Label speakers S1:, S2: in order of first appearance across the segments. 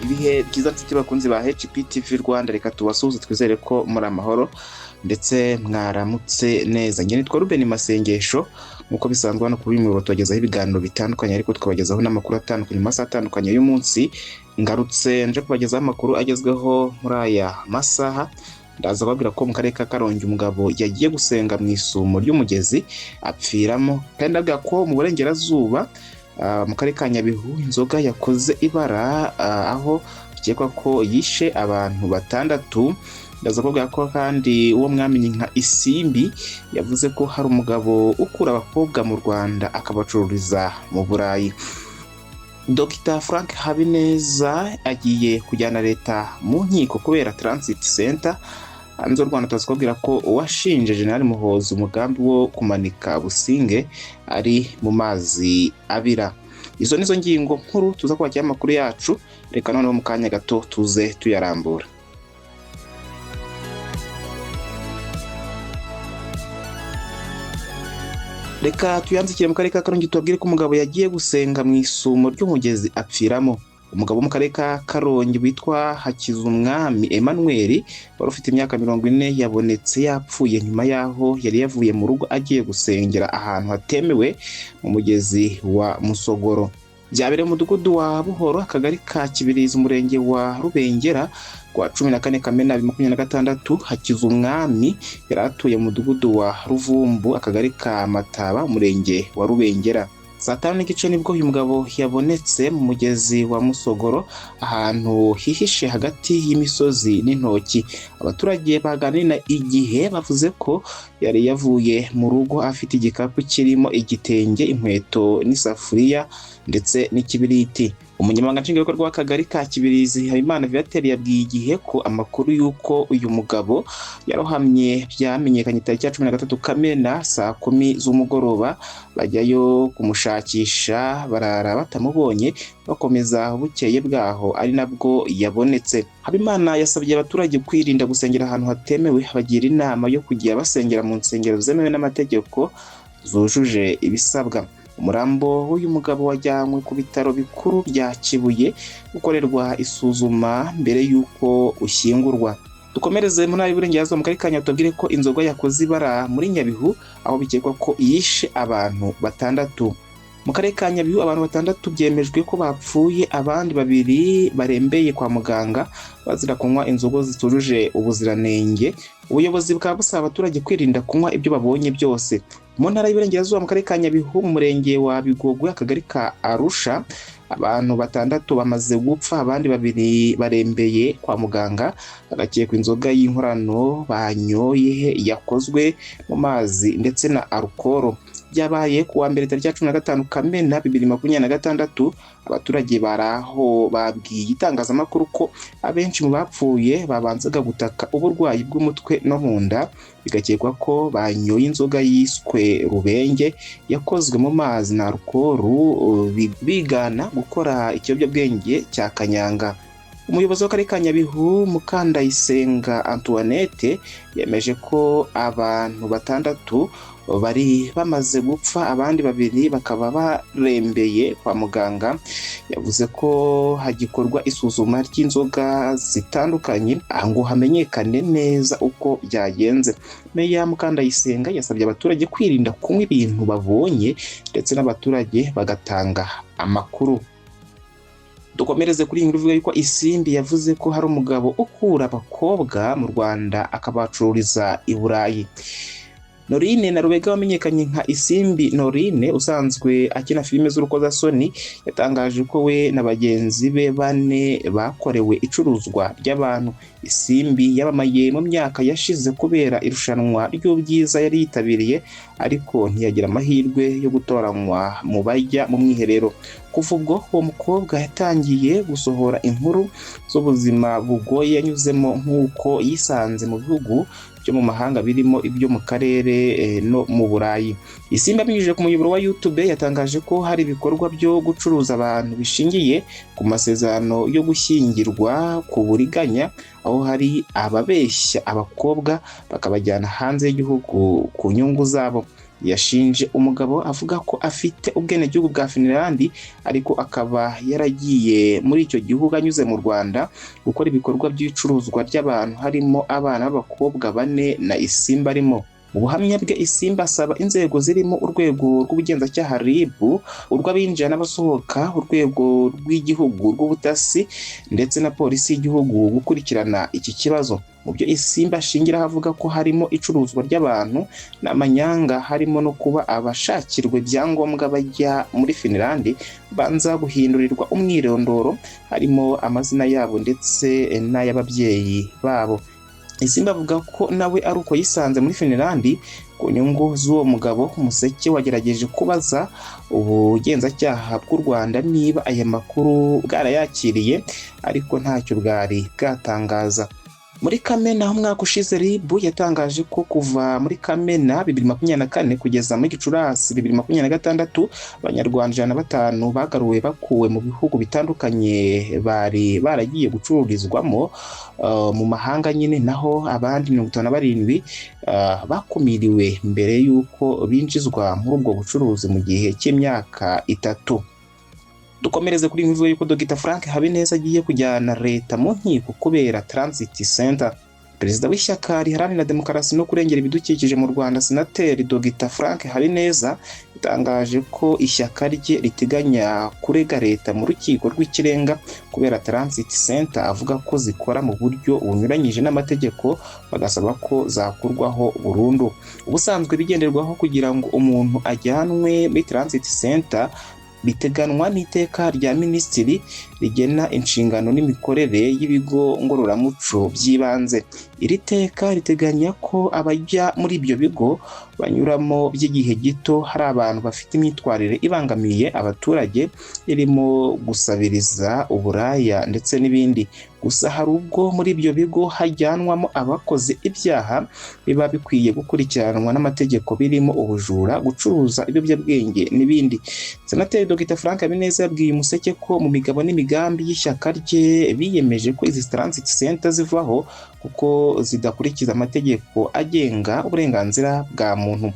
S1: ibihe byiza nshuti bakunzi ba HPTV Rwanda, reka tubasuhuze twizere ko muri amahoro ndetse mwaramutse neza. Njye nitwa Ruben Masengesho, nkuko bisanzwe hano kuri uyu tubagezaho ibiganiro bitandukanye, ariko tukabagezaho n'amakuru atandukanye mu masaha atandukanye y'umunsi. Ngarutse nje kubagezaho amakuru agezweho muri aya masaha. Ndaza babwira ko mu karere ka Karongi umugabo yagiye gusenga mu isumo ry'umugezi apfiramo, kandi avuga ko mu burengerazuba mu karere ka Nyabihu inzoga yakoze ibara, aho bikekwa ko yishe abantu batandatu. Ndaza kubwira ko kandi uwo mwamenye nka Isimbi yavuze ko hari umugabo ukura abakobwa mu Rwanda akabacururiza mu Burayi. Dr Frank Habineza agiye kujyana leta mu nkiko kubera Transit Center hanze y'u Rwanda. Tuzakubwira ko uwashinje General Muhoozi umugambi wo kumanika Businge ari mu mazi abira. Izo nizo ngingo nkuru tuza kwakira amakuru yacu, reka noneho mu kanya gato tuze tuyarambura. Reka tuyanzikire mu karere ka Karongi tubabwire ko umugabo yagiye gusenga mu isumo ry'umugezi apfiramo. Umugabo mu karere ka Karongi witwa Hakizumwami Emmanuel wari ufite imyaka 40 yabonetse yapfuye nyuma yaho yari yavuye mu rugo agiye gusengera ahantu hatemewe mu mugezi wa Musogoro. Byabereye mu mudugudu wa Buhoro, akagari ka Kibirizi, umurenge wa Rubengera, kwa 14 Kamena 2026. Hakizumwami yari atuye mu mudugudu wa Ruvumbu, akagari ka Mataba, umurenge wa Rubengera. Saa 5:15 nibwo uyu mugabo yabonetse mu mugezi wa Musogoro, ahantu hihishe hagati y'imisozi n'intoki. Abaturage baganira igihe bavuze ko yari yavuye mu rugo afite igikapu kirimo igitenge, inkweto n'isafuriya ndetse n'ikibiriti. Umunyamabanga nshingwabikorwa w'akagari ka Kibirizi Habimana Viateur yabwiye igihe ko amakuru y'uko uyu mugabo yarohamye byamenyekanye tariki ya 13 Kamena saa 10 z'umugoroba. Bajyayo kumushakisha barara batamubonye, bakomeza bukeye bwaho ari nabwo yabonetse. Habimana yasabye abaturage kwirinda gusengera ahantu hatemewe, bagira inama yo kujya basengera mu nsengero zemewe n'amategeko zujuje ibisabwa. Umurambo w'uyu mugabo wajyanywe ku bitaro bikuru bya Kibuye gukorerwa isuzuma mbere y'uko ushyingurwa. Dukomereze mu ntara y'Iburengerazuba mu karere ka Nyabihu tubwire ko inzoga yakoze ibara muri Nyabihu, aho bikekwa ko yishe abantu batandatu. Mu karere ka Nyabihu abantu batandatu byemejwe ko bapfuye, abandi 2 barembeye kwa muganga bazira kunywa inzoga zitujuje ubuziranenge. Ubuyobozi bwa busaba abaturage kwirinda kunywa ibyo babonye byose. Mu ntara y'Iburengerazuba mu karere ka Nyabihu mu murenge wa Bigogwe, akagari ka Arusha, abantu 6 bamaze gupfa, abandi 2 barembeye kwa muganga, bagakekwa inzoga y'inkorano banyoye yakozwe mu mazi ndetse na alcohol. Byabaye kuwa mbere tariki ya 15 Kamena 2026. Abaturage baraho babwiye itangazamakuru ko abenshi mu bapfuye babanzaga gutaka uburwayi bw'umutwe no mu nda, bigakekwa ko banyoye inzoga yiswe Rubenge yakozwe mu mazi na alcohol, bigana gukora ikiyobyabwenge cya kanyanga. Umuyobozi w'akarere ka Nyabihu Mukandayisenga Antoinette yemeje ko abantu 6 bari bamaze gupfa, abandi 2 bakaba barembeye kwa muganga. Yavuze ko hagikorwa isuzuma ry'inzoga zitandukanye ngo hamenyekane neza uko byagenze. Meya Mukandayisenga yasabye abaturage kwirinda kunywa ibintu babonye ndetse n'abaturage bagatanga amakuru. Dukomereze kuri iyi nkuru ivuga yuko Isimbi yavuze ko hari umugabo ukura abakobwa mu Rwanda akabacururiza i Burayi. Norine Narubega wamenyekanye nka Isimbi Norine usanzwe akina filime z'urukozasoni yatangaje ko we na bagenzi be 4 bakorewe icuruzwa ry'abantu. Isimbi yabamaye mu myaka yashize kubera irushanwa ry'ubwiza yari yitabiriye, ariko ntiyagira amahirwe yo gutoranywa mu bajya mu mwiherero. Kuva ubwo uwo mukobwa yatangiye gusohora inkuru z'ubuzima bugoye yanyuzemo, nk'uko yisanze mu bihugu byo mu mahanga birimo ibyo mu karere no mu Burayi. Isimbi abinyujije ku muyoboro wa YouTube yatangaje ko hari ibikorwa byo gucuruza abantu bishingiye ku masezerano yo gushyingirwa ku buriganya, aho hari ababeshya abakobwa bakabajyana hanze y'igihugu ku nyungu zabo. yashinje umugabo avuga ko afite ubwenegihugu bwa Finland ariko akaba yaragiye muri icyo gihugu anyuze mu Rwanda gukora ibikorwa by'icuruzwa ry'abantu harimo abana b'abakobwa 4 na Isimba arimo. Mu buhamya bwe Isimba asaba inzego zirimo urwego rw'ubugenzacyaha RIB, urw'abinjira n'abasohoka, urwego rw'igihugu rw'ubutasi ndetse na polisi y'igihugu gukurikirana iki kibazo. Mu byo Isimba ashingira avuga ko harimo icuruzwa ry'abantu n'amanyanga, harimo no kuba abashakirwe ibyangombwa bajya muri Finland banza guhindurirwa umwirondoro, harimo amazina yabo ndetse n'ay'ababyeyi babo. Isimba avuga ko nawe ari uko yisanze muri Finland ku nyungu z'uwo mugabo. Umuseke wagerageje kubaza ubugenzacyaha bw'u Rwanda niba aya makuru bwarayakiriye ariko ntacyo bwari bwatangaza. Muri Kamena umwaka ushize RIB yatangaje ko kuva muri Kamena 2024 kugeza muri Gicurasi 2026 Abanyarwanda 105 bagaruwe bakuwe mu bihugu bitandukanye bari baragiye gucururizwamo mu mahanga nyine, naho abandi 57 bakumiriwe mbere y'uko binjizwa muri ubwo bucuruzi mu gihe cy'imyaka 3. Dukomereze kuri imvugo y'uko Dr Frank Habineza agiye kujyana leta mu nkiko kubera Transit Center. Perezida w'ishyaka riharanira demokarasi no kurengera ibidukikije mu Rwanda, Senateri Dr Frank Habineza yatangaje ko ishyaka rye riteganya kurega leta mu rukiko rw'ikirenga kubera Transit Center avuga ko zikora mu buryo bunyuranyije n'amategeko, bagasaba ko zakurwaho burundu. Ubusanzwe bigenderwaho kugira ngo umuntu ajyanwe muri Transit Center biteganwa n'iteka rya Minisitiri rigena inshingano n'imikorere y'ibigo ngororamuco by'ibanze. Iri teka riteganya ko abajya muri ibyo bigo banyuramo by'igihe gito hari abantu bafite imyitwarire ibangamiye abaturage, irimo gusabiriza, uburaya ndetse n'ibindi. Gusa hari ubwo muri ibyo bigo hajyanwamo abakoze ibyaha biba bikwiye gukurikiranwa n'amategeko, birimo ubujura, gucuruza ibiyobyabwenge n'ibindi. Senateri Dr Frank Habineza yabwiye Umuseke ko mu migabo n'imigambi y'ishyaka rye biyemeje ko izi Transit Center zivaho kuko zidakurikiza amategeko agenga uburenganzira bwa muntu.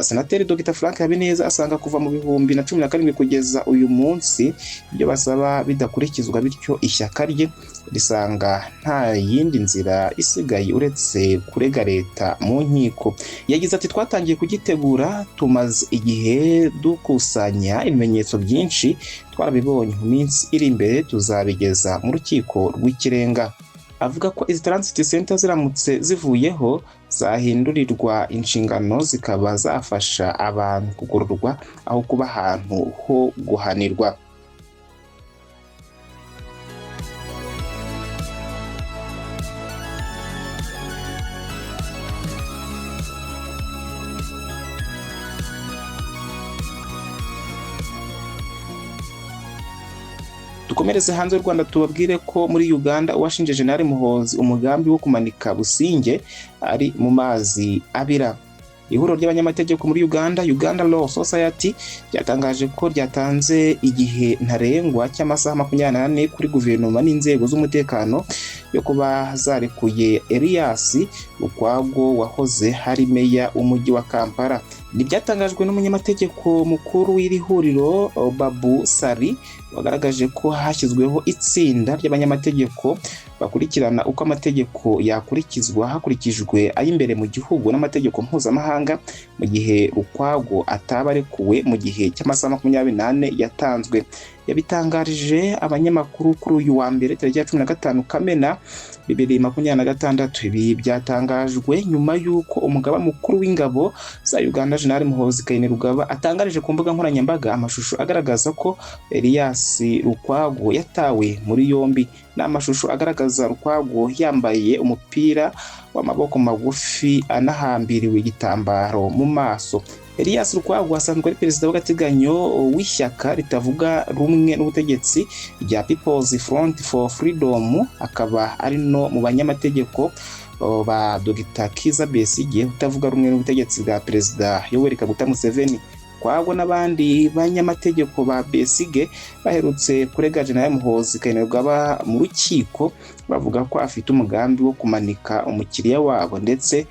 S1: Senateri Dr Frank Habineza asanga kuva mu 2017 kugeza uyu munsi ibyo basaba bidakurikizwa, bityo ishyaka rye risanga nta yindi nzira isigaye uretse kurega leta mu nkiko. Yagize ati twatangiye kugitegura, tumaze igihe dukusanya ibimenyetso byinshi, twarabibonye, mu minsi iri imbere tuzabigeza mu rukiko rw'ikirenga. Avuga ko izi Transit Center ziramutse zivuyeho zahindurirwa inshingano zikaba zafasha abantu kugororwa aho kuba ahantu ho guhanirwa. Dukomereze hanze y'u Rwanda tubabwire ko muri Uganda uwashinje General Muhoozi umugambi wo kumanika Businge ari mu mazi abira. Ihuriro ry'abanyamategeko muri Uganda, Uganda Law Society, ryatangaje ko ryatanze igihe ntarengwa cy'amasaha 24 kuri guverinoma n'inzego z'umutekano yo kuba zarekuye Elias Lukwago wahoze hari meya w'umujyi wa Kampala. Nibyatangajwe n'umunyamategeko mukuru w'iri huriro Babu Sari, wagaragaje ko hashyizweho itsinda ry'abanyamategeko bakurikirana uko amategeko yakurikizwa hakurikijwe ay'imbere mu gihugu n'amategeko mpuzamahanga mu gihe Lukwago ataba arekuwe mu gihe cy'amasaha 24 yatanzwe. Yabitangarije abanyamakuru kuri uyu wa mbere tariki ya 15 Kamena 2026. Ibi byatangajwe nyuma y'uko umugaba mukuru w'ingabo za Uganda General Muhoozi Kainerugaba atangarije ku mbuga nkoranyambaga amashusho agaragaza ko Elias Lukwago yatawe muri yombi. N'amashusho agaragaza Lukwago yambaye umupira w'amaboko magufi anahambiriwe igitambaro mu maso. Elias Lukwago asanzwe ari perezida w'agateganyo w'ishyaka ritavuga rumwe n'ubutegetsi rya People's Front for Freedom, akaba ari no mu banyamategeko ba Dr Kizza Besigye utavuga rumwe n'ubutegetsi bwa perezida Yoweri Kaguta Museveni. Lukwago n'abandi banyamategeko ba Besigye baherutse kurega General Muhoozi Kainerugaba mu rukiko bavuga ko afite umugambi wo kumanika umukiriya wabo, ndetse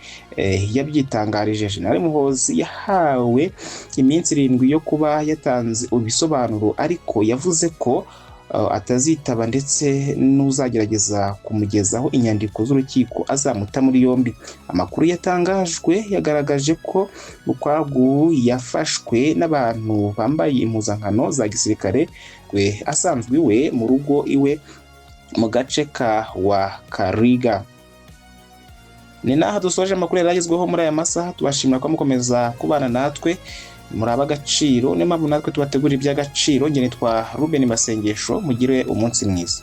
S1: yabyitangarije. General Muhoozi yahawe iminsi 7 yo kuba yatanze ibisobanuro, ariko yavuze ko atazitaba, ndetse n'uzagerageza kumugezaho inyandiko z'urukiko azamuta muri yombi. Amakuru yatangajwe yagaragaje ko Lukwago yafashwe n'abantu bambaye impuzankano za gisirikare asanzwe iwe mu rugo iwe mu gace ka Wakariga. Ni naha dusoje amakuru yaragezweho muri aya masaha. Tubashimira ko mukomeza kubana natwe muri ab'agaciro, niyo mpamvu natwe tubategura iby'agaciro. Nge nitwa Ruben Masengesho, mugire umunsi mwiza.